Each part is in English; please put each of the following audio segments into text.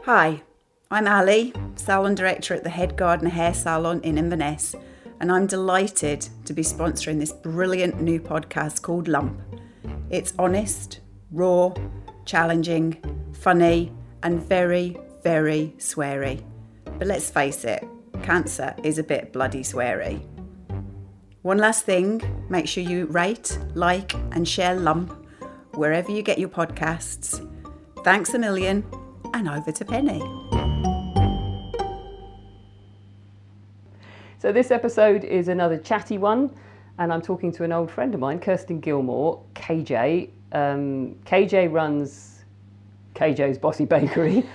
Hi, I'm Ali, salon director at the Head Gardener Hair Salon in Inverness, and I'm delighted to be sponsoring this brilliant new podcast called Lump. It's honest, raw, challenging, funny, and very, very sweary. But let's face it, cancer is a bit bloody sweary. One last thing, make sure you rate, like, and share Lump wherever you get your podcasts. Thanks a million, and over to Penny. So this episode is another chatty one, and I'm talking to an old friend of mine, Kirsten Gilmour, KJ. KJ runs KJ's Bossy Bakery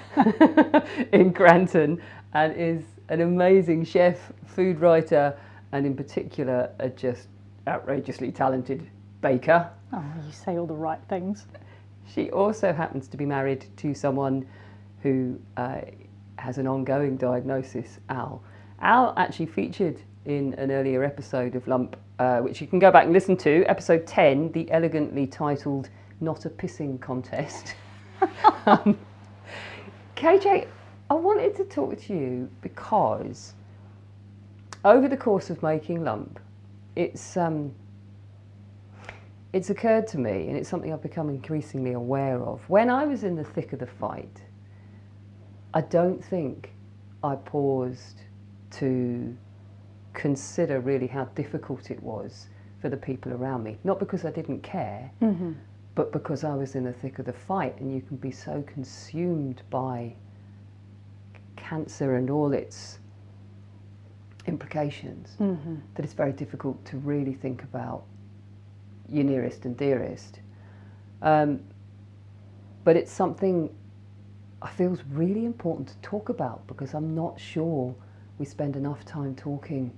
in Granton and is an amazing chef, food writer, and in particular a just outrageously talented baker. Oh, you say all the right things. She also happens to be married to someone who has an ongoing diagnosis, Al. Al actually featured in an earlier episode of Lump, which you can go back and listen to, episode 10, the elegantly titled Not a Pissing Contest. KJ, I wanted to talk to you because over the course of making Lump, it's occurred to me, and it's something I've become increasingly aware of. When I was in the thick of the fight, I don't think I paused to consider really how difficult it was for the people around me. Not because I didn't care, but because I was in the thick of the fight, and you can be so consumed by cancer and all its implications that it's very difficult to really think about your nearest and dearest. But it's something I feel is really important to talk about, because I'm not sure we spend enough time talking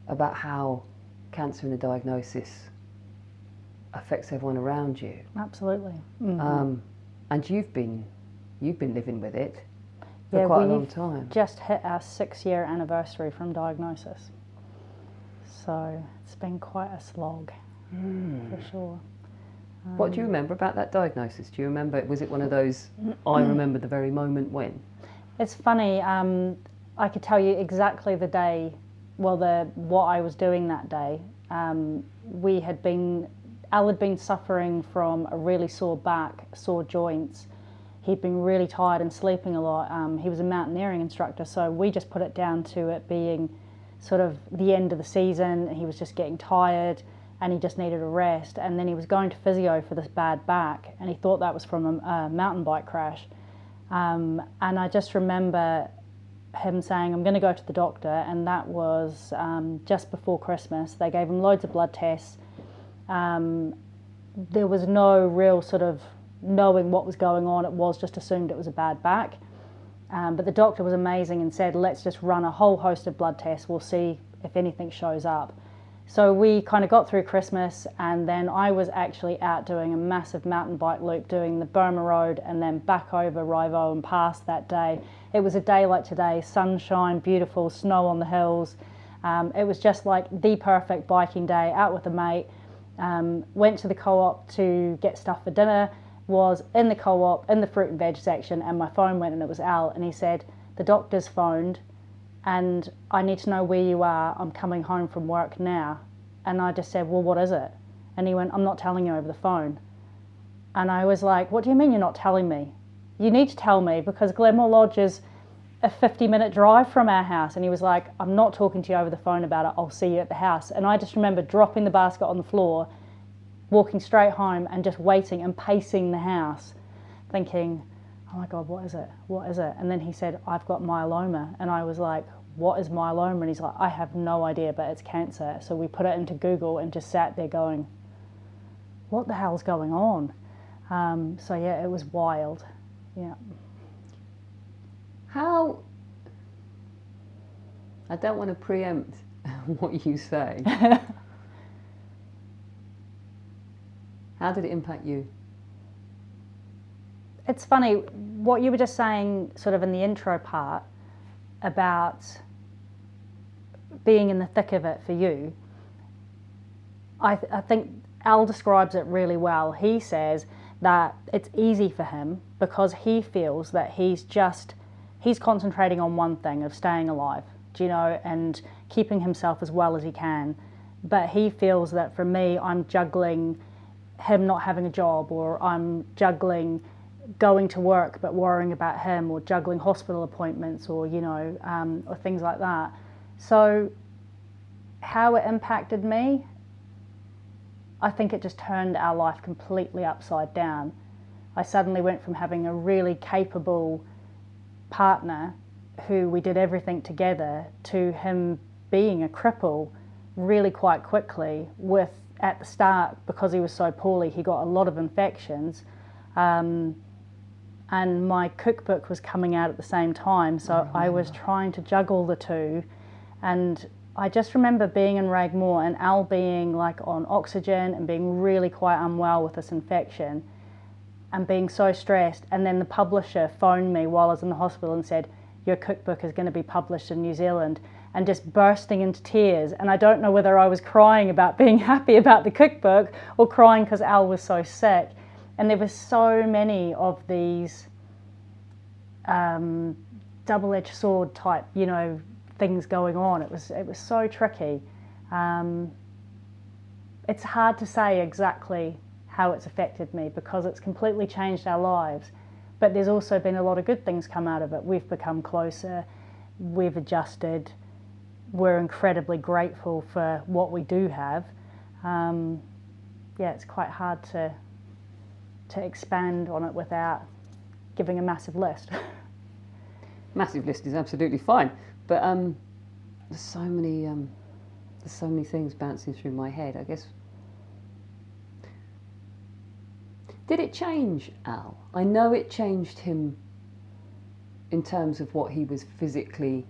about how cancer and the diagnosis affects everyone around you. Absolutely. And you've been living with it for quite a long time. Just hit our 6-year anniversary from diagnosis. So it's been quite a slog, for sure. What do you remember about that diagnosis? Do you remember, was it one of those, I remember the very moment when? It's funny, I could tell you exactly the day, what I was doing that day. Al had been suffering from a really sore back, sore joints. He'd been really tired and sleeping a lot. He was a mountaineering instructor, so we just put it down to it being sort of the end of the season. He was just getting tired and he just needed a rest. And then he was going to physio for this bad back, and he thought that was from a mountain bike crash. And I just remember him saying, I'm going to go to the doctor, and that was just before Christmas. They gave him loads of blood tests. There was no real sort of knowing what was going on. It was just assumed it was a bad back. But the doctor was amazing and said, let's just run a whole host of blood tests. We'll see if anything shows up. So we kind of got through Christmas, and then I was actually out doing a massive mountain bike loop, doing the Burma Road and then back over Rivo and past that day. It was a day like today, sunshine, beautiful, snow on the hills. It was just like the perfect biking day, out with a mate. Went to the co-op to get stuff for dinner, was in the co-op, in the fruit and veg section, and my phone went, and it was Al, and he said, the doctor's phoned, and I need to know where you are. I'm coming home from work now. And I just said, well, what is it? And he went, I'm not telling you over the phone. And I was like, what do you mean you're not telling me? You need to tell me, because Glenmore Lodge is a 50-minute drive from our house. And he was like, I'm not talking to you over the phone about it. I'll see you at the house. And I just remember dropping the basket on the floor, walking straight home and just waiting and pacing the house, thinking, oh my God, what is it? What is it? And then he said, I've got myeloma. And I was like, what is myeloma? And he's like, I have no idea, but it's cancer. So we put it into Google and just sat there going, what the hell's going on? So yeah, it was wild. Yeah. How, I don't want to preempt what you say. How did it impact you? It's funny, what you were just saying sort of in the intro part about being in the thick of it for you, I think Al describes it really well. He says that it's easy for him because he feels that he's concentrating on one thing of staying alive, and keeping himself as well as he can. But he feels that for me, I'm juggling him not having a job, or I'm juggling going to work but worrying about him, or juggling hospital appointments, or or things like that. So how it impacted me, I think it just turned our life completely upside down. I suddenly went from having a really capable partner who we did everything together to him being a cripple really quite quickly. At the start, because he was so poorly, he got a lot of infections, and my cookbook was coming out at the same time, so I was trying to juggle the two. And I just remember being in Ragmore and Al being like on oxygen and being really quite unwell with this infection and being so stressed. And then the publisher phoned me while I was in the hospital and said, your cookbook is going to be published in New Zealand, and just bursting into tears. And I don't know whether I was crying about being happy about the cookbook or crying because Al was so sick. And there were so many of these double-edged sword type, things going on. It was so tricky. It's hard to say exactly how it's affected me because it's completely changed our lives. But there's also been a lot of good things come out of it. We've become closer, we've adjusted, we're incredibly grateful for what we do have. It's quite hard to expand on it without giving a massive list. Massive list is absolutely fine, but there's so many things bouncing through my head. I guess, did it change Al? I know it changed him in terms of what he was physically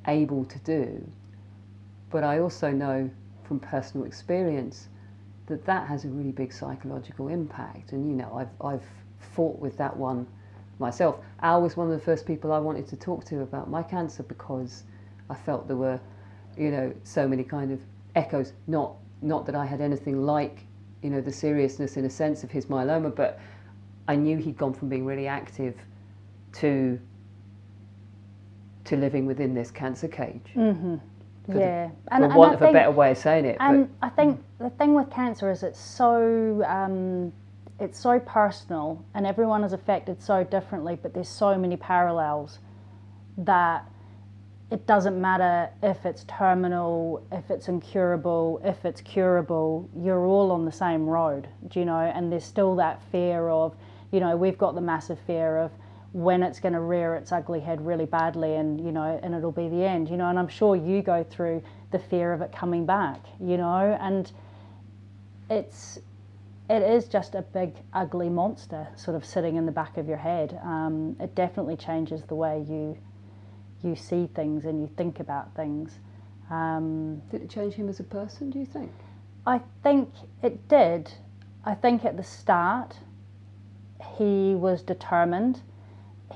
able to do, but I also know from personal experience that has a really big psychological impact. And I've fought with that one myself. Al was one of the first people I wanted to talk to about my cancer because I felt there were so many kind of echoes, not that I had anything like the seriousness in a sense of his myeloma, but I knew he'd gone from being really active to living within this cancer cage. Mm-hmm. For want of a better way of saying it. And I think the thing with cancer is it's so personal, and everyone is affected so differently, but there's so many parallels that it doesn't matter if it's terminal, if it's incurable, if it's curable, you're all on the same road, and there's still that fear of, we've got the massive fear of when it's going to rear its ugly head really badly and it'll be the end, and I'm sure you go through the fear of it coming back, and it is just a big ugly monster sort of sitting in the back of your head. It definitely changes the way you see things and you think about things. Did it change him as a person, do you think? I think it did. I think at the start he was determined.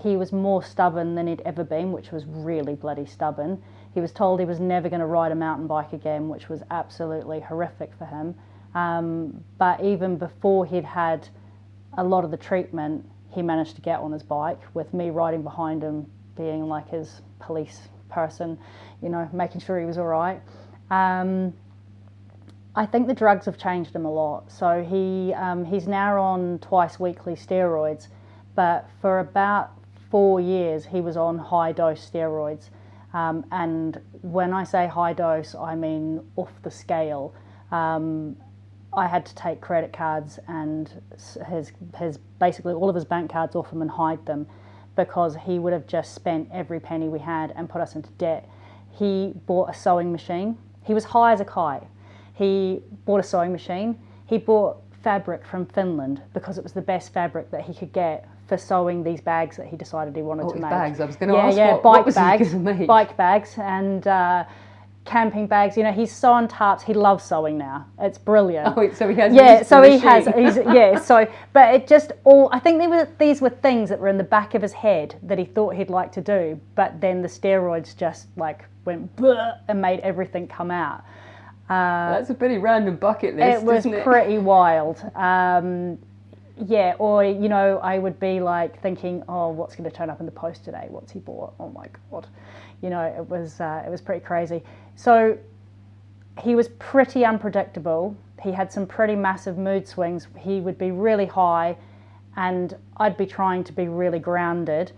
He was more stubborn than he'd ever been, which was really bloody stubborn. He was told he was never going to ride a mountain bike again, which was absolutely horrific for him. But even before he'd had a lot of the treatment, he managed to get on his bike with me riding behind him, being like his police person, making sure he was all right. I think the drugs have changed him a lot. So he's now on twice weekly steroids, but for about 4 years he was on high dose steroids. And when I say high dose, I mean off the scale. I had to take credit cards and his basically all of his bank cards off him and hide them, because he would have just spent every penny we had and put us into debt. He bought a sewing machine. He was high as a kite. He bought a sewing machine. He bought fabric from Finland because it was the best fabric that he could get for sewing these bags that he decided he wanted to make. Bags. I was going to ask bike was bags, he going to make? Bike bags and camping bags. He's sewn tarps. He loves sewing now. It's brilliant. Oh, so he has. Yeah, so he has. But it just all. I think these were things that were in the back of his head that he thought he'd like to do, but then the steroids just like went and made everything come out. That's a pretty random bucket list. It was isn't it? pretty wild. Yeah, or, you know, I would be like thinking, oh, what's going to turn up in the post today? What's he bought? Oh my God. You know, it was pretty crazy. So he was pretty unpredictable. He had some pretty massive mood swings. He would be really high and I'd be trying to be really grounded.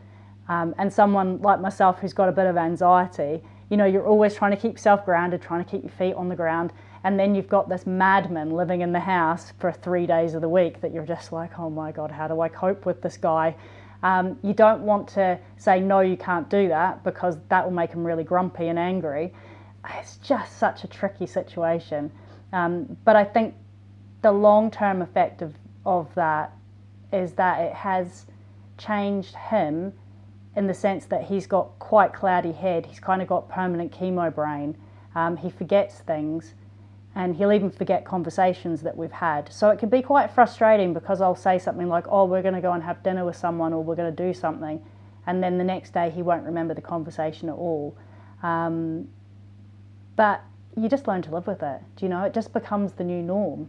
And someone like myself who's got a bit of anxiety, you know, you're always trying to keep yourself grounded, trying to keep your feet on the ground. And then you've got this madman living in the house for 3 days of the week that you're just like, oh my God, how do I cope with this guy? You don't want to say, no, you can't do that, because that will make him really grumpy and angry. It's just such a tricky situation. But I think the long-term effect of that is that it has changed him in the sense that he's got quite cloudy head. He's kind of got permanent chemo brain. He forgets things. And he'll even forget conversations that we've had. So it can be quite frustrating, because I'll say something like, oh, we're going to go and have dinner with someone, or we're going to do something. And then the next day he won't remember the conversation at all. But you just learn to live with it. Do you know? It just becomes the new norm.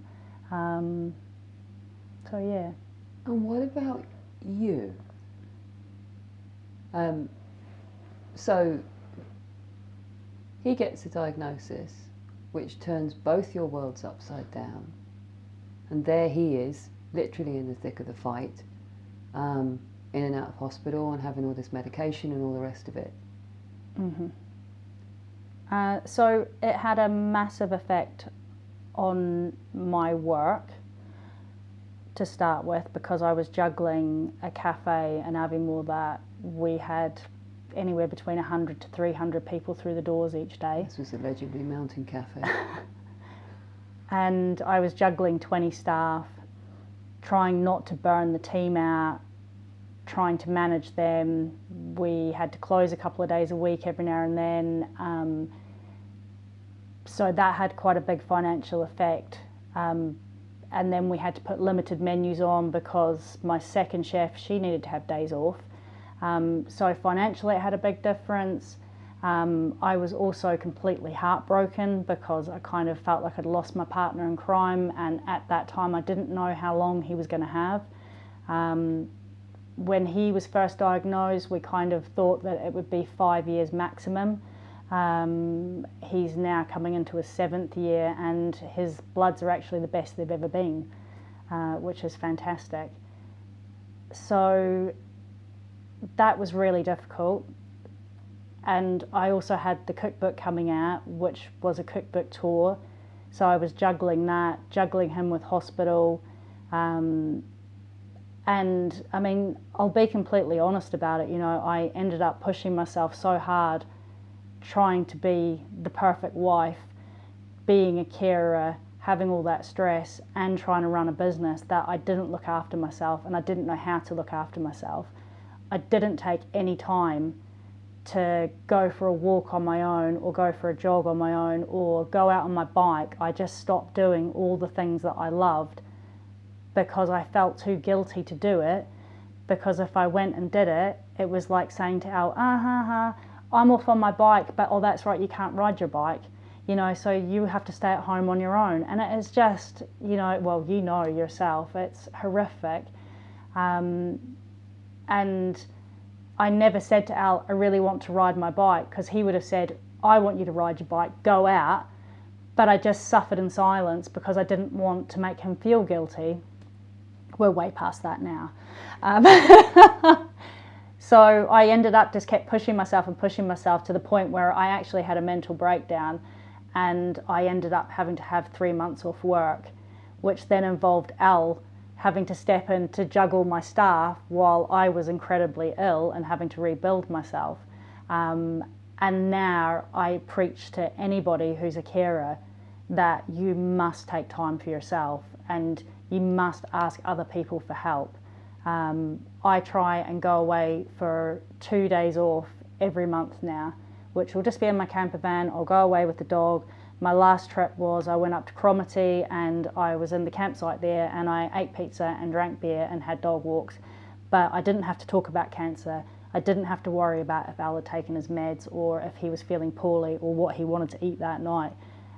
So yeah. And what about you? So he gets a diagnosis which turns both your worlds upside down, and there he is, literally in the thick of the fight, in and out of hospital and having all this medication and all the rest of it. Mm-hmm. So it had a massive effect on my work to start with, because I was juggling a cafe in Aviemore that we had anywhere between 100 to 300 people through the doors each day. This was allegedly Mountain Cafe. And I was juggling 20 staff, trying not to burn the team out, trying to manage them. We had to close a couple of days a week every now and then. So that had quite a big financial effect. And then we had to put limited menus on, because my second chef, she needed to have days off. So financially it had a big difference. I was also completely heartbroken, because I kind of felt like I'd lost my partner in crime, and at that time I didn't know how long he was going to have. When he was first diagnosed, we kind of thought that it would be 5 years maximum. He's now coming into his 7th year, and his bloods are actually the best they've ever been, which is fantastic. So that was really difficult. And I also had the cookbook coming out, which was a cookbook tour. So I was juggling that, juggling him with hospital. And I mean, I'll be completely honest about it. You know, I ended up pushing myself so hard, trying to be the perfect wife, being a carer, having all that stress, and trying to run a business, that I didn't look after myself, and I didn't know how to look after myself. I didn't take any time to go for a walk on my own, or go for a jog on my own, or go out on my bike. I just stopped doing all the things that I loved, because I felt too guilty to do it. Because if I went and did it, it was like saying to Al, I'm off on my bike, but oh, that's right, you can't ride your bike. You know, so you have to stay at home on your own. And it is just, you know, well, you know yourself, it's horrific. And I never said to Al, I really want to ride my bike, because he would have said, I want you to ride your bike, go out. But I just suffered in silence, because I didn't want to make him feel guilty. We're way past that now. So I ended up just kept pushing myself to the point where I actually had a mental breakdown, and I ended up having to have 3 months off work, which then involved Al having to step in to juggle my staff while I was incredibly ill and having to rebuild myself. And now I preach to anybody who's a carer that you must take time for yourself, and you must ask other people for help. I try and go away for 2 days off every month now, which will just be in my camper van. I'll go away with the dog. My last trip was I went up to Cromarty, and I was in the campsite there, and I ate pizza and drank beer and had dog walks. But I didn't have to talk about cancer. I didn't have to worry about if Al had taken his meds, or if he was feeling poorly, or what he wanted to eat that night.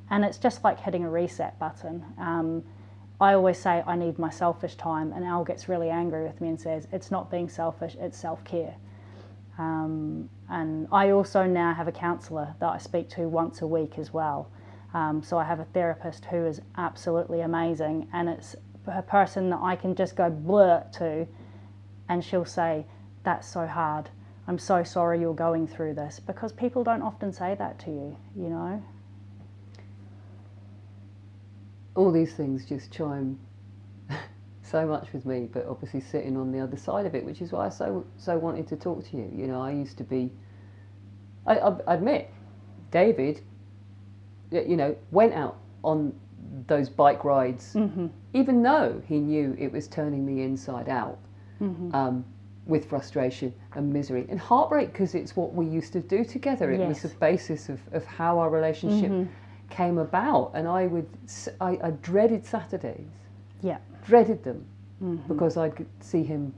And it's just like hitting a reset button. I always say I need my selfish time, and Al gets really angry with me and says, it's not being selfish, it's self-care. And I also now have a counsellor that I speak to once a week as well. So I have a therapist who is absolutely amazing, and it's a person that I can just go blurt to, and she'll say, that's so hard. I'm so sorry you're going through this, because people don't often say that to you, you know. All these things just chime so much with me, but obviously sitting on the other side of it, which is why I so wanted to talk to you. You know, I used to be, I admit, David, you know, went out on those bike rides, even though he knew it was turning me inside out, with frustration and misery and heartbreak, because it's what we used to do together. It was the basis of how our relationship came about. And I dreaded Saturdays. Yeah. Dreaded them, because I could see him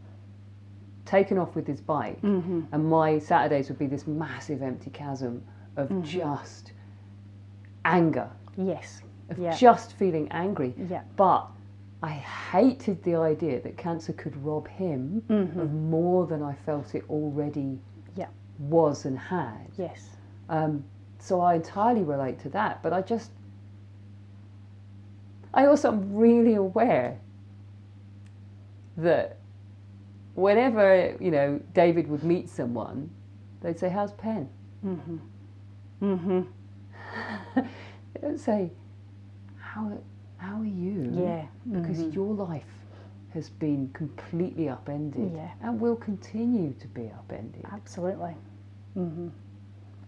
taken off with his bike, and my Saturdays would be this massive empty chasm of just anger. Yes. Of just feeling angry. Yeah. But I hated the idea that cancer could rob him of more than I felt it already was and had. Yes. So I entirely relate to that, but I also am really aware that whenever, you know, David would meet someone, they'd say, how's Pen? They don't say, how are you? Yeah. Because your life has been completely upended and will continue to be upended. Absolutely.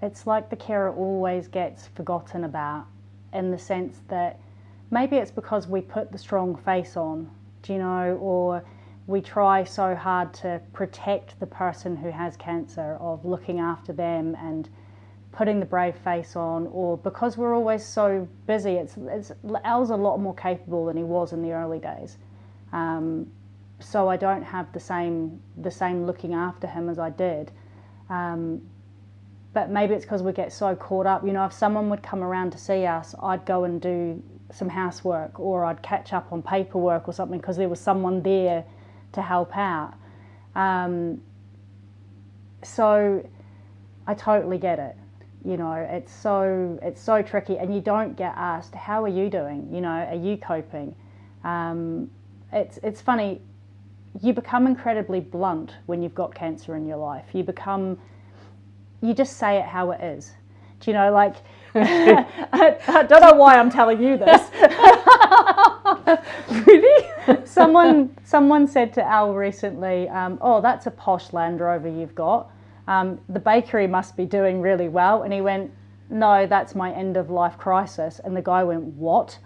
It's like the carer always gets forgotten about, in the sense that maybe it's because we put the strong face on, do you know, or we try so hard to protect the person who has cancer, of looking after them and putting the brave face on, or because we're always so busy. Al's a lot more capable than he was in the early days. So I don't have the same looking after him as I did. But maybe it's because we get so caught up. You know, if someone would come around to see us, I'd go and do some housework, or I'd catch up on paperwork or something, because there was someone there to help out. So I totally get it. You know, it's so tricky, and you don't get asked, how are you doing? You know, are you coping? It's funny, you become incredibly blunt when you've got cancer in your life. You just say it how it is. Do you know, like, I don't know why I'm telling you this. Really? Someone said to Al recently, oh, that's a posh Land Rover you've got. The bakery must be doing really well. And he went, no, that's my end of life crisis. And the guy went, what?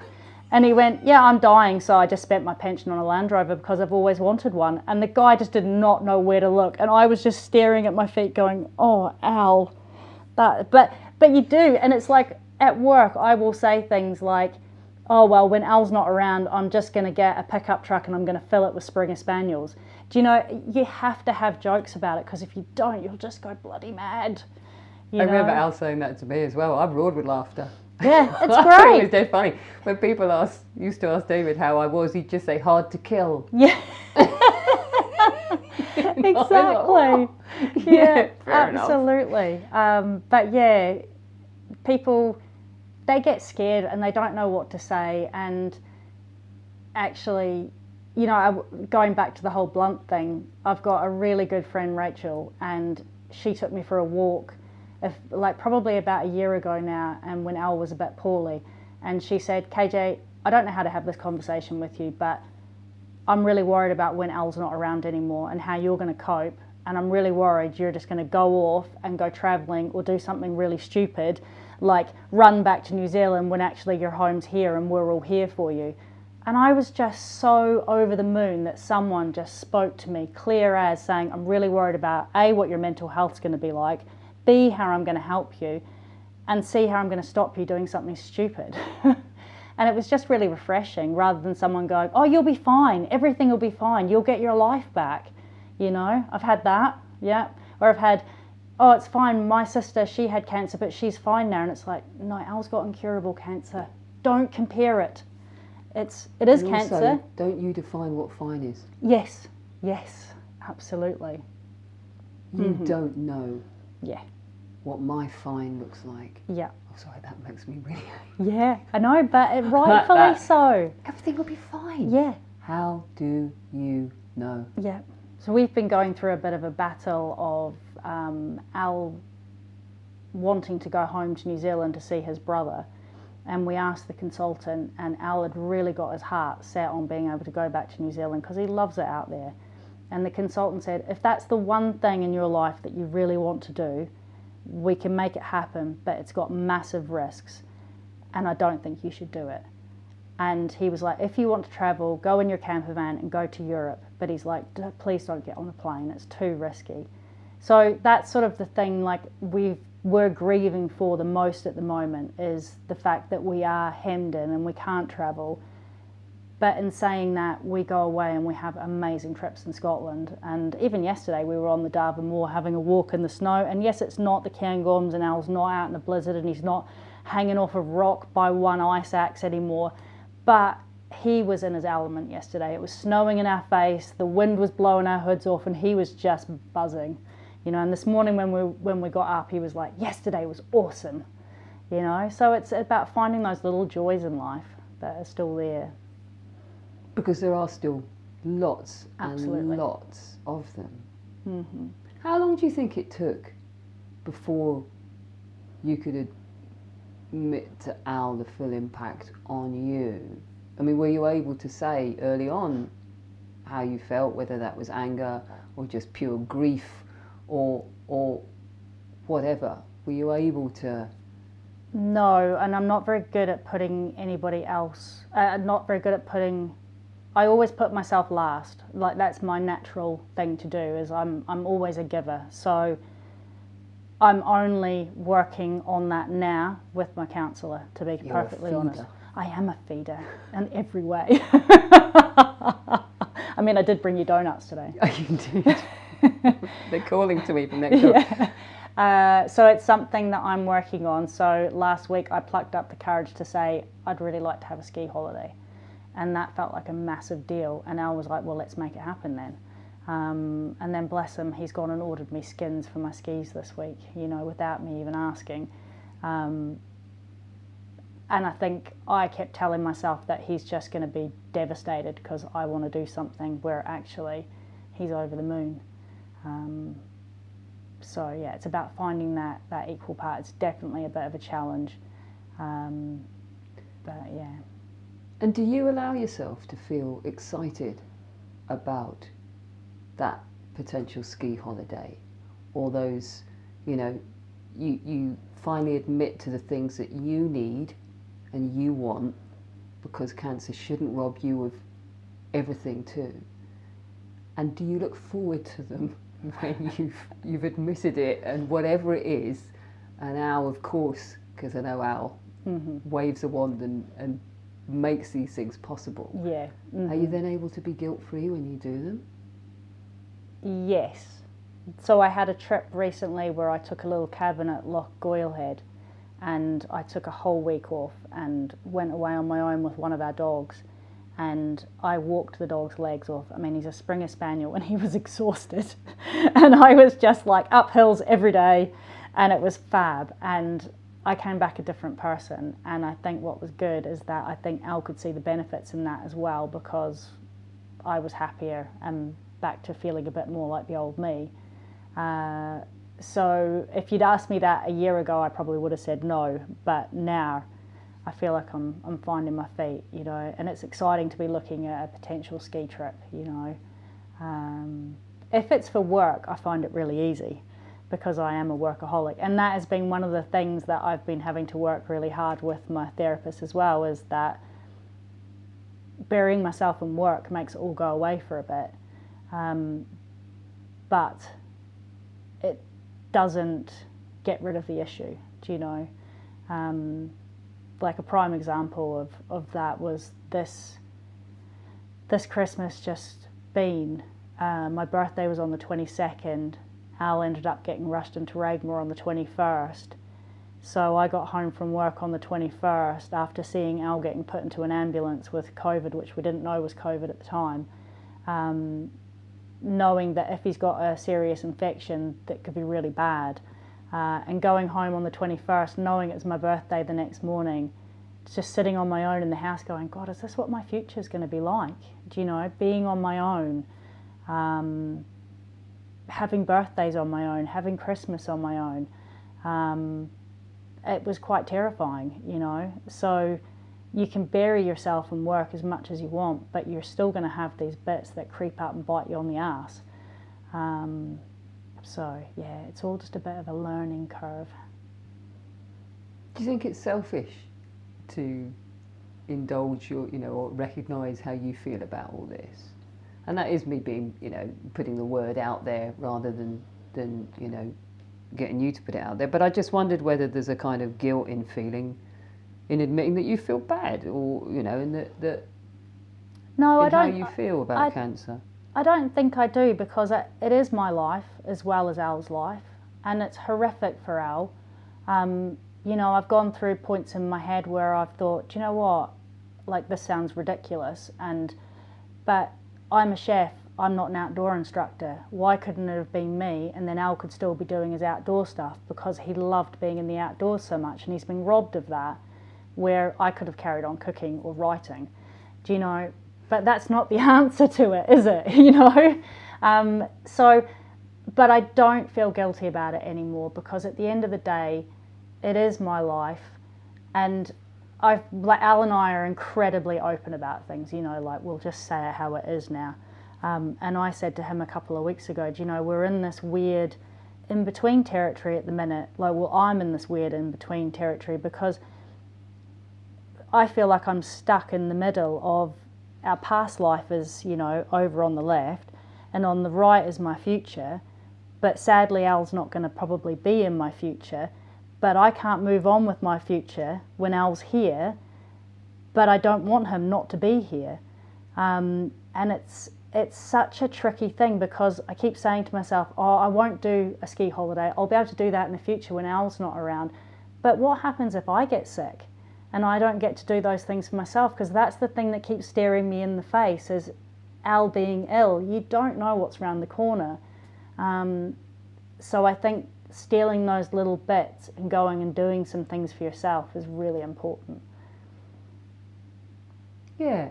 And he went, yeah, I'm dying, so I just spent my pension on a Land Rover because I've always wanted one. And the guy just did not know where to look. And I was just staring at my feet going, oh, Al. But you do. And it's like, at work, I will say things like, oh, well, when Al's not around, I'm just going to get a pickup truck and I'm going to fill it with Springer Spaniels. Do you know, you have to have jokes about it, because if you don't, you'll just go bloody mad. I remember Al saying that to me as well. I roared with laughter. Yeah, it's great. It was dead funny. When people used to ask David how I was, he'd just say, hard to kill. Yeah. Exactly. Yeah, absolutely. But yeah, people, they get scared and they don't know what to say. And actually, you know, going back to the whole blunt thing, I've got a really good friend, Rachel, and she took me for a walk, probably about a year ago now, and when Al was a bit poorly, and she said, KJ, I don't know how to have this conversation with you, but I'm really worried about when Al's not around anymore and how you're going to cope, and I'm really worried you're just going to go off and go travelling or do something really stupid, like run back to New Zealand when actually your home's here and we're all here for you. And I was just so over the moon that someone just spoke to me clear as, saying, I'm really worried about A, what your mental health's going to be like, B, how I'm going to help you, and C, how I'm going to stop you doing something stupid. And it was just really refreshing, rather than someone going, oh, you'll be fine, everything will be fine, you'll get your life back. You know, I've had that, yeah. Or I've had, oh, it's fine, my sister, she had cancer, but she's fine now. And it's like, no, Al's got incurable cancer. Don't compare it. it is And cancer. also, don't you define what fine is? Yes, absolutely. You don't know Yeah, what my fine looks like. yeah. Oh, sorry, that makes me really... Yeah, I know, but rightfully so. Everything will be fine. Yeah, How do you know? yeah. So we've been going through a bit of a battle of Al wanting to go home to New Zealand to see his brother. And we asked the consultant, and Al had really got his heart set on being able to go back to New Zealand because he loves it out there. And the consultant said, if that's the one thing in your life that you really want to do, we can make it happen, but it's got massive risks, and I don't think you should do it. And he was like, if you want to travel, go in your camper van and go to Europe. But he's like, please don't get on a plane, it's too risky. So that's sort of the thing, like we're grieving for the most at the moment, is the fact that we are hemmed in and we can't travel. But in saying that, we go away and we have amazing trips in Scotland. And even yesterday we were on the Darver Moor having a walk in the snow. And yes, it's not the Cairngorms and Al's not out in a blizzard and he's not hanging off a rock by one ice axe anymore. But he was in his element yesterday. It was snowing in our face, the wind was blowing our hoods off, and he was just buzzing. You know, and this morning when we got up, he was like, yesterday was awesome. You know, so it's about finding those little joys in life that are still there. Because there are still lots Absolutely. and lots of them. Mm-hmm. How long do you think it took before you could admit to Al the full impact on you? I mean, were you able to say early on how you felt, whether that was anger or just pure grief or whatever? Were you able to? No, and I'm not very good at putting anybody else, I always put myself last. Like, that's my natural thing to do, is I'm always a giver. So I'm only working on that now with my counsellor, to be perfectly honest. I am a feeder in every way. I mean, I did bring you donuts today. Oh, you did. They're calling to me from next door. Yeah. So it's something that I'm working on. So last week I plucked up the courage to say, I'd really like to have a ski holiday. And that felt like a massive deal. And Al was like, well, let's make it happen then. And then, bless him, he's gone and ordered me skins for my skis this week, you know, without me even asking. And I think I kept telling myself that he's just going to be devastated because I want to do something, where actually he's over the moon. So yeah, it's about finding that equal part. It's definitely a bit of a challenge, but yeah. And do you allow yourself to feel excited about that potential ski holiday, or those, you know, you finally admit to the things that you need and you want, because cancer shouldn't rob you of everything too? And do you look forward to them when you've admitted it, and whatever it is? And Al, of course, because I know Al waves a wand and makes these things possible. Yeah. Mm-hmm. Are you then able to be guilt-free when you do them? Yes. So I had a trip recently where I took a little cabin at Loch Goilhead, and I took a whole week off and went away on my own with one of our dogs, and I walked the dog's legs off. I mean, he's a Springer Spaniel and he was exhausted and I was just like up hills every day, and it was fab. And I came back a different person, and I think what was good is that I think Al could see the benefits in that as well, because I was happier and back to feeling a bit more like the old me. So if you'd asked me that a year ago, I probably would have said no, but now I feel like I'm finding my feet, you know, and it's exciting to be looking at a potential ski trip, you know. If it's for work, I find it really easy, because I am a workaholic, and that has been one of the things that I've been having to work really hard with my therapist as well, is that burying myself in work makes it all go away for a bit, but it doesn't get rid of the issue, do you know? Like a prime example of that was this Christmas just been. My birthday was on the 22nd. Al ended up getting rushed into Regmore on the 21st, So I got home from work on the 21st after seeing Al getting put into an ambulance with COVID, which we didn't know was COVID at the time, knowing that if he's got a serious infection that could be really bad. And going home on the 21st, knowing it's my birthday the next morning, just sitting on my own in the house going, God, is this what my future's going to be like? Do you know, being on my own, having birthdays on my own, having Christmas on my own. It was quite terrifying, you know. So you can bury yourself in work as much as you want, but you're still going to have these bits that creep up and bite you on the ass. So yeah, it's all just a bit of a learning curve. Do you think it's selfish to indulge your, you know, or recognise how you feel about all this? And that is me being, you know, putting the word out there rather than you know, getting you to put it out there. But I just wondered whether there's a kind of guilt in feeling, in admitting that you feel bad, or, you know, and that no, I don't. How you feel about cancer. I don't think I do, because it is my life as well as Al's life, and it's horrific for Al. You know, I've gone through points in my head where I've thought, do you know what, like, this sounds ridiculous, but I'm a chef, I'm not an outdoor instructor. Why couldn't it have been me? And then Al could still be doing his outdoor stuff because he loved being in the outdoors so much, and he's been robbed of that, where I could have carried on cooking or writing. Do you know? But that's not the answer to it, is it? You know? But I don't feel guilty about it anymore, because at the end of the day, it is my life, and Al and I are incredibly open about things, you know, like, we'll just say it how it is now. And I said to him a couple of weeks ago, do you know, we're in this weird in-between territory at the minute. Like, well, I'm in this weird in-between territory because I feel like I'm stuck in the middle of our past life is, you know, over on the left, and on the right is my future. But sadly, Al's not going to probably be in my future. But I can't move on with my future when Al's here, but I don't want him not to be here. And it's such a tricky thing, because I keep saying to myself, oh, I won't do a ski holiday. I'll be able to do that in the future when Al's not around. But what happens if I get sick and I don't get to do those things for myself? Because that's the thing that keeps staring me in the face, is Al being ill. You don't know what's around the corner. So I think stealing those little bits and going and doing some things for yourself is really important. Yeah,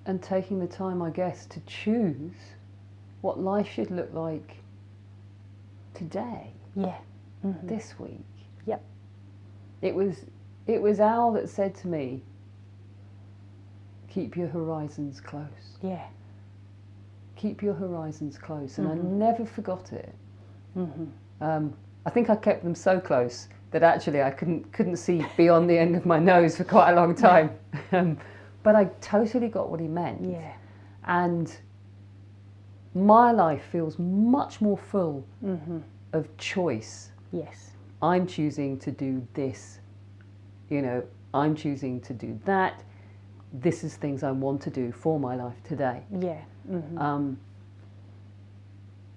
and taking the time, I guess, to choose what life should look like today. Yeah. Mm-hmm. This week. Yep. It was Al that said to me, keep your horizons close. Yeah. Keep your horizons close. And Mm-hmm. I never forgot it. Mm-hmm. I think I kept them so close that actually I couldn't see beyond the end of my nose for quite a long time. But I totally got what he meant. Yeah. And my life feels much more full Mm-hmm. of choice. Yes. I'm choosing to do this. You know, I'm choosing to do that. This is things I want to do for my life today. Yeah. Mm-hmm.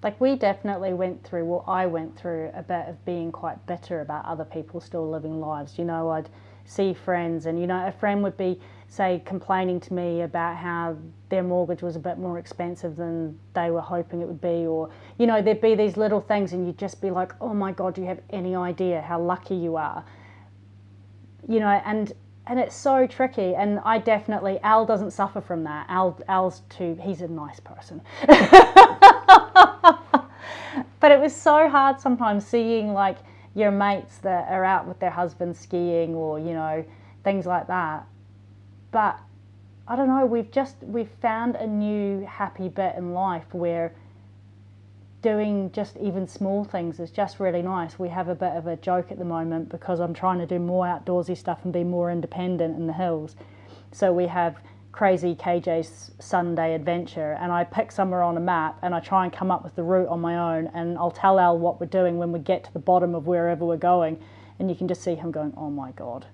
Like, we definitely went through, well, I went through a bit of being quite bitter about other people still living lives. You know, I'd see friends, and, you know, a friend would be, say, complaining to me about how their mortgage was a bit more expensive than they were hoping it would be, or, you know, there'd be these little things, and you'd just be like, oh my God, do you have any idea how lucky you are? You know, and it's so tricky, and I definitely, Al doesn't suffer from that. He's a nice person. But it was so hard sometimes seeing, like, your mates that are out with their husbands skiing, or, you know, things like that. But I don't know, we've found a new happy bit in life where doing just even small things is just really nice. We have a bit of a joke at the moment because I'm trying to do more outdoorsy stuff and be more independent in the hills. So we have Crazy KJ's Sunday adventure, and I pick somewhere on a map and I try and come up with the route on my own, and I'll tell Al what we're doing when we get to the bottom of wherever we're going, and you can just see him going, oh my God,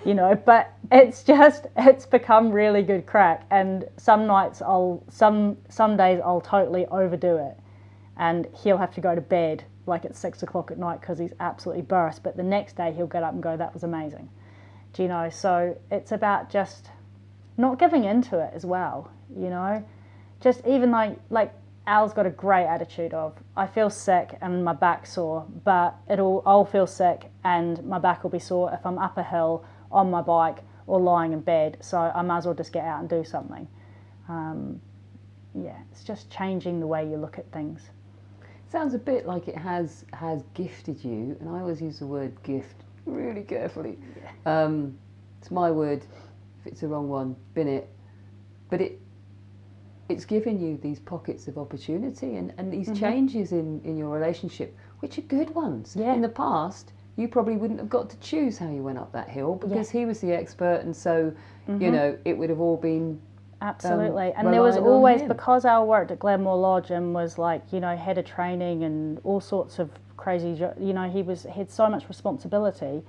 you know. But it's become really good crack, and some days I'll totally overdo it, and he'll have to go to bed like at 6 o'clock at night because he's absolutely burst, but the next day he'll get up and go, that was amazing. Do you know? So it's about just not giving into it as well, you know? Just even like Al's got a great attitude of, I feel sick and my back's sore, but I'll feel sick and my back will be sore if I'm up a hill, on my bike, or lying in bed, so I might as well just get out and do something. Yeah, it's just changing the way you look at things. Sounds a bit like it has gifted you, and I always use the word gift really carefully. Yeah. It's my word. If it's the wrong one, bin it. But it's given you these pockets of opportunity and these changes in your relationship, which are good ones. Yeah. In the past, you probably wouldn't have got to choose how you went up that hill because he was the expert, and so you know it would have all been. Absolutely. And there was always, because Al worked at Glenmore Lodge and was like, you know, head of training and all sorts of crazy, you know, he had so much responsibility.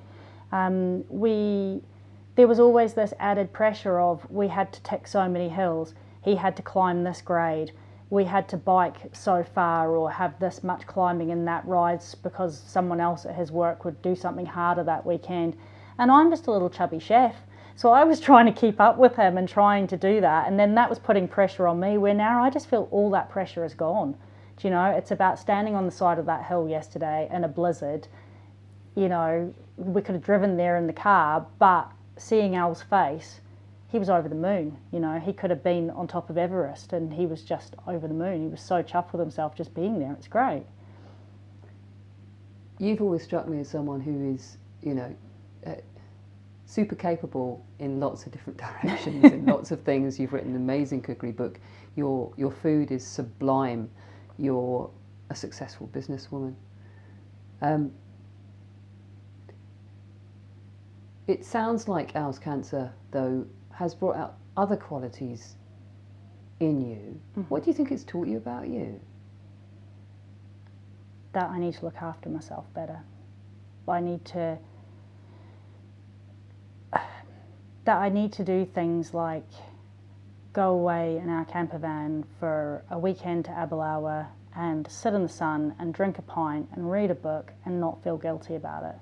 There was always this added pressure of we had to tick so many hills. He had to climb this grade. We had to bike so far or have this much climbing in that rides because someone else at his work would do something harder that weekend. And I'm just a little chubby chef. So I was trying to keep up with him and trying to do that. And then that was putting pressure on me, where now I just feel all that pressure is gone. Do you know, it's about standing on the side of that hill yesterday in a blizzard. You know, we could have driven there in the car, but seeing Al's face, he was over the moon. You know, he could have been on top of Everest and he was just over the moon. He was so chuffed with himself just being there. It's great. You've always struck me as someone who is, you know, super capable in lots of different directions, in lots of things. You've written an amazing cookery book. Your food is sublime. You're a successful businesswoman. It sounds like Al's cancer, though, has brought out other qualities in you. What do you think it's taught you about you? That I need to look after myself better. I need to do things like go away in our camper van for a weekend to Abalawa and sit in the sun and drink a pint and read a book and not feel guilty about it.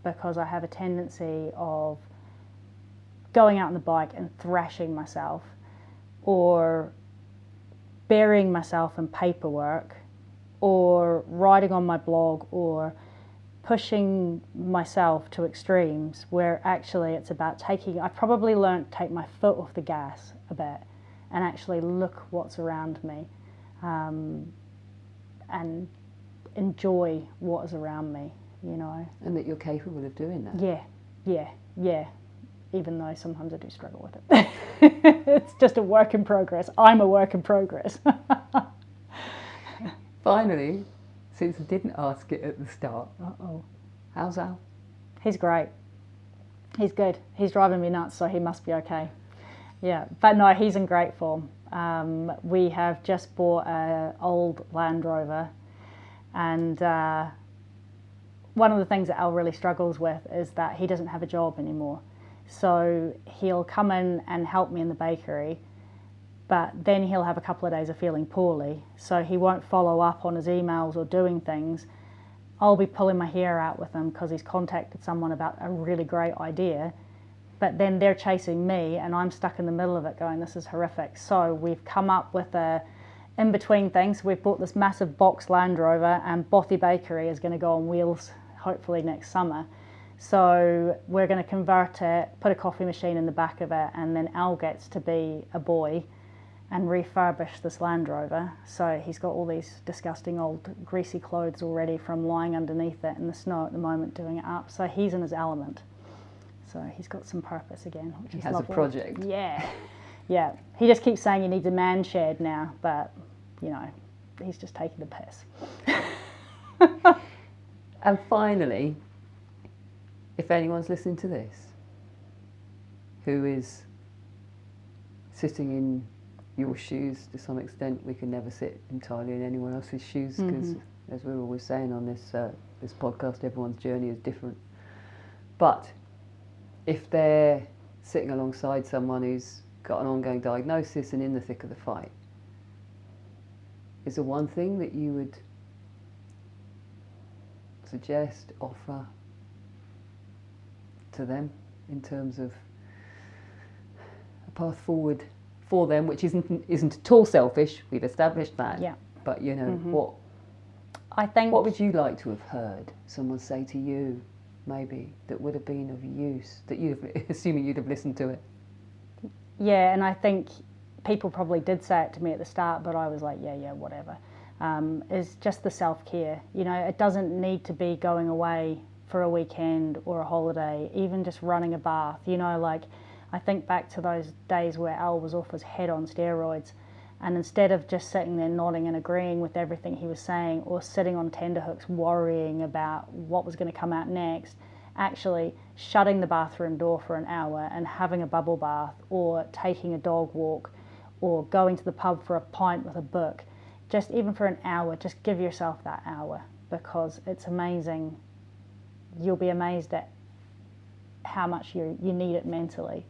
Because I have a tendency of going out on the bike and thrashing myself or burying myself in paperwork or writing on my blog or pushing myself to extremes, where actually it's about I probably learned to take my foot off the gas a bit and actually look what's around me and enjoy what is around me, you know. And that you're capable of doing that. Yeah. Even though sometimes I do struggle with it. It's just a work in progress. I'm a work in progress. Finally, since I didn't ask it at the start, how's Al? He's great. He's good. He's driving me nuts, so he must be okay. Yeah, but no, he's in great form. We have just bought an old Land Rover, and one of the things that Al really struggles with is that he doesn't have a job anymore. So he'll come in and help me in the bakery, but then he'll have a couple of days of feeling poorly, so he won't follow up on his emails or doing things. I'll be pulling my hair out with him because he's contacted someone about a really great idea, but then they're chasing me and I'm stuck in the middle of it going, this is horrific. So we've come up with a in-between thing. So we've bought this massive box Land Rover, and Bothy Bakery is going to go on wheels hopefully next summer. So we're going to convert it, put a coffee machine in the back of it, and then Al gets to be a boy and refurbish this Land Rover. So he's got all these disgusting old greasy clothes already from lying underneath it in the snow at the moment doing it up. So he's in his element. So he's got some purpose again, which is lovely. He has a project. Yeah. He just keeps saying he needs a man shed now, but, you know, he's just taking the piss. And finally, if anyone's listening to this who is sitting in your shoes to some extent, we can never sit entirely in anyone else's shoes because, as we're always saying on this podcast, everyone's journey is different. But if they're sitting alongside someone who's got an ongoing diagnosis and in the thick of the fight, is there one thing that you would suggest, offer to them in terms of a path forward for them, which isn't at all selfish. We've established that. Yeah. But you know, Mm-hmm. what would you like to have heard someone say to you, maybe, that would have been of use, that assuming you'd have listened to it? Yeah, and I think people probably did say it to me at the start, but I was like, yeah, whatever. Is just the self-care. You know, it doesn't need to be going away for a weekend or a holiday, even just running a bath. You know, like, I think back to those days where Al was off his head on steroids, and instead of just sitting there nodding and agreeing with everything he was saying, or sitting on tenterhooks worrying about what was going to come out next, actually shutting the bathroom door for an hour and having a bubble bath, or taking a dog walk, or going to the pub for a pint with a book, just even for an hour, just give yourself that hour, because it's amazing. You'll be amazed at how much you need it mentally.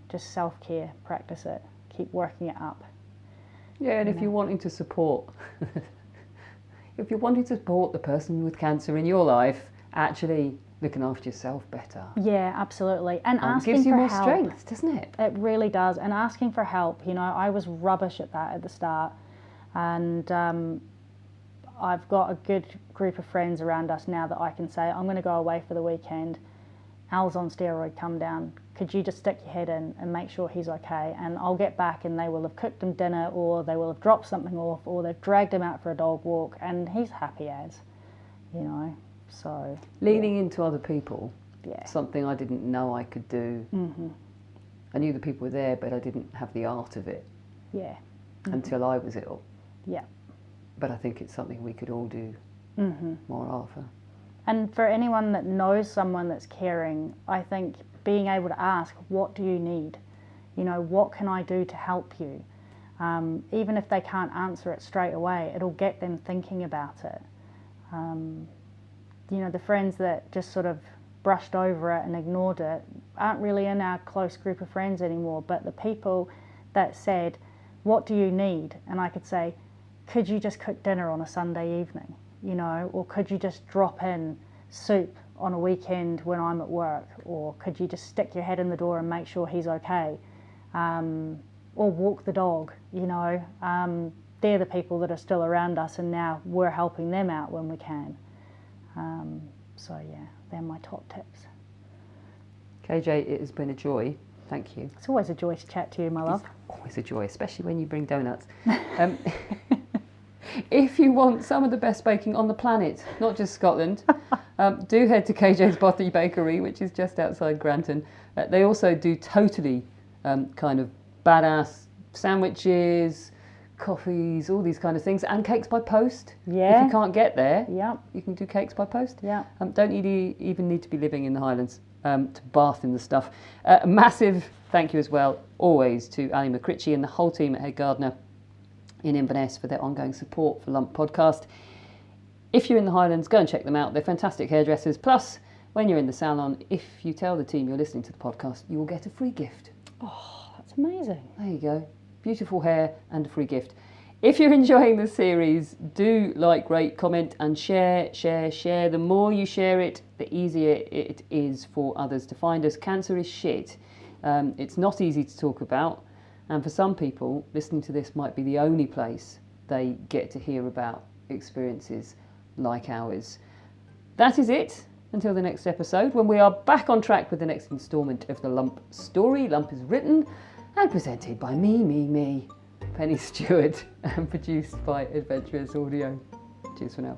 Just self-care, practice it, keep working it up. Yeah, and if you're wanting to support, the person with cancer in your life, actually looking after yourself better. Yeah, absolutely. And asking gives you for more help. strength, doesn't it? It really does. And asking for help, you know, I was rubbish at that at the start. And I've got a good group of friends around us now that I can say, I'm going to go away for the weekend. Al's on steroid, come down. Could you just stick your head in and make sure he's okay? And I'll get back and they will have cooked him dinner, or they will have dropped something off, or they've dragged him out for a dog walk, and he's happy as, you know. So leaning into other people, yeah, something I didn't know I could do. Mm-hmm. I knew the people were there, but I didn't have the art of it. Yeah. Until I was ill. Yeah. But I think it's something we could all do more often. And for anyone that knows someone that's caring, I think being able to ask, what do you need? You know, what can I do to help you? Even if they can't answer it straight away, it'll get them thinking about it. You know, the friends that just sort of brushed over it and ignored it aren't really in our close group of friends anymore, but the people that said, what do you need? And I could say, could you just cook dinner on a Sunday evening? You know, or could you just drop in soup on a weekend when I'm at work? Or could you just stick your head in the door and make sure he's okay? Or walk the dog, you know. They're the people that are still around us, and now we're helping them out when we can. So yeah, they're my top tips. KJ, it has been a joy. Thank you. It's always a joy to chat to you, my love. It's always a joy, especially when you bring donuts. If you want some of the best baking on the planet, not just Scotland, do head to KJ's Bothy Bakery, which is just outside Granton. They also do totally kind of badass sandwiches, coffees, all these kind of things, and cakes by post. Yeah. If you can't get there, Yep. you can do cakes by post. Yeah. Don't even need to be living in the Highlands to bath in the stuff. A massive thank you as well, always, to Ali McCritchie and the whole team at Head Gardener in Inverness for their ongoing support for Lump Podcast. If you're in the Highlands, go and check them out. They're fantastic hairdressers. Plus, when you're in the salon, if you tell the team you're listening to the podcast, you will get a free gift. Oh, that's amazing. There you go. Beautiful hair and a free gift. If you're enjoying the series, do like, rate, comment and share. The more you share it, the easier it is for others to find us. Cancer is shit. It's not easy to talk about. And for some people, listening to this might be the only place they get to hear about experiences like ours. That is it. Until the next episode, when we are back on track with the next instalment of the Lump story. Lump is written and presented by me, Penny Stewart, and produced by Adventurous Audio. Cheers for now.